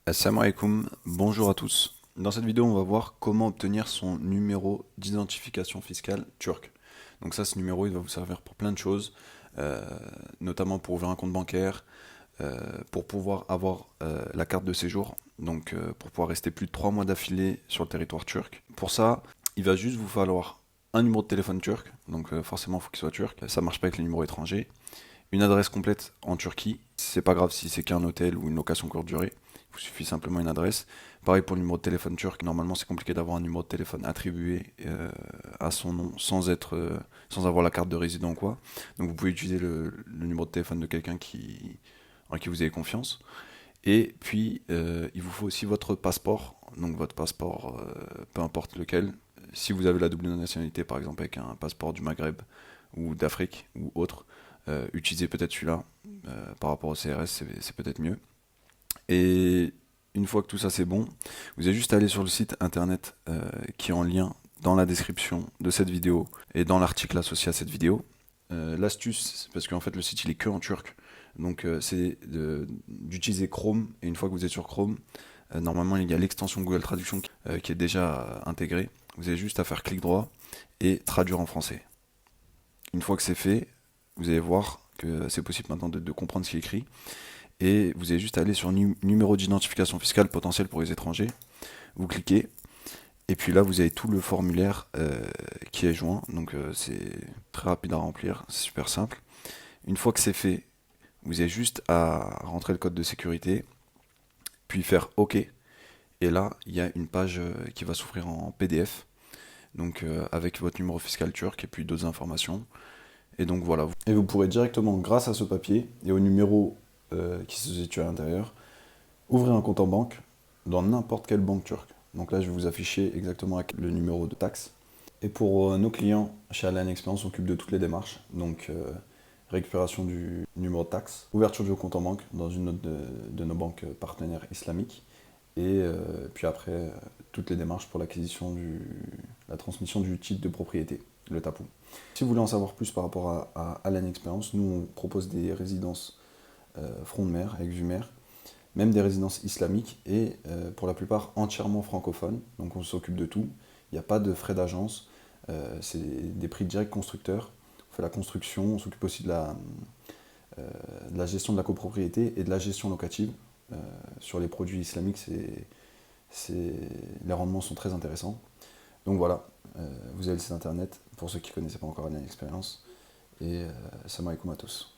Assalamu alaikum, bonjour à tous. Dans cette vidéo, on va voir comment obtenir son numéro d'identification fiscale turc. Donc ça, ce numéro, il va vous servir pour plein de choses, euh, notamment pour ouvrir un compte bancaire, pour pouvoir avoir la carte de séjour, donc pour pouvoir rester plus de 3 mois d'affilée sur le territoire turc. Pour ça, il va juste vous falloir un numéro de téléphone turc, donc forcément, il faut qu'il soit turc. Ça marche pas avec les numéros étrangers. Une adresse complète en Turquie. C'est pas grave si c'est qu'un hôtel ou une location courte durée. Il vous suffit simplement une adresse. Pareil pour le numéro de téléphone turc. Normalement, c'est compliqué d'avoir un numéro de téléphone attribué à son nom sans avoir la carte de résident ou quoi. Donc vous pouvez utiliser le numéro de téléphone de quelqu'un en qui vous avez confiance. Et puis, il vous faut aussi votre passeport. Donc votre passeport, peu importe lequel. Si vous avez la double nationalité, par exemple avec un passeport du Maghreb ou d'Afrique ou autre, utilisez peut-être celui-là. Par rapport au CRS, c'est peut-être mieux. Et une fois que tout ça c'est bon, vous avez juste à aller sur le site internet qui est en lien dans la description de cette vidéo et dans l'article associé à cette vidéo. L'astuce, c'est parce qu'en fait le site il est que en turc, donc d'utiliser Chrome, et une fois que vous êtes sur Chrome, normalement il y a l'extension Google Traduction qui est déjà intégrée. Vous avez juste à faire clic droit et traduire en français. Une fois que c'est fait, vous allez voir que c'est possible maintenant de comprendre ce qui est écrit. Et vous avez juste à aller sur numéro d'identification fiscale potentiel pour les étrangers. Vous cliquez. Et puis là, vous avez tout le formulaire qui est joint. Donc c'est très rapide à remplir. C'est super simple. Une fois que c'est fait, vous avez juste à rentrer le code de sécurité. Puis faire OK. Et là, il y a une page qui va s'ouvrir en PDF. Donc avec votre numéro fiscal turc et puis d'autres informations. Et donc voilà. Et vous pourrez directement, grâce à ce papier et au numéro qui se situe à l'intérieur, ouvrir un compte en banque dans n'importe quelle banque turque. Donc là, je vais vous afficher exactement le numéro de taxe. Et pour nos clients, chez Alan Experience, on s'occupe de toutes les démarches. Donc récupération du numéro de taxe, ouverture du compte en banque dans une autre de nos banques partenaires islamiques. Et puis après, toutes les démarches pour la transmission du titre de propriété, le tapou. Si vous voulez en savoir plus par rapport à Alan Experience, nous on propose des résidences front de mer, avec vue mer, même des résidences islamiques et pour la plupart entièrement francophones. Donc on s'occupe de tout. Il n'y a pas de frais d'agence. C'est des prix directs constructeurs. On fait la construction, on s'occupe aussi de la gestion de la copropriété et de la gestion locative. Sur les produits islamiques, les rendements sont très intéressants. Donc voilà, vous avez le site internet pour ceux qui ne connaissaient pas encore l'expérience. Et salam alaikum à tous.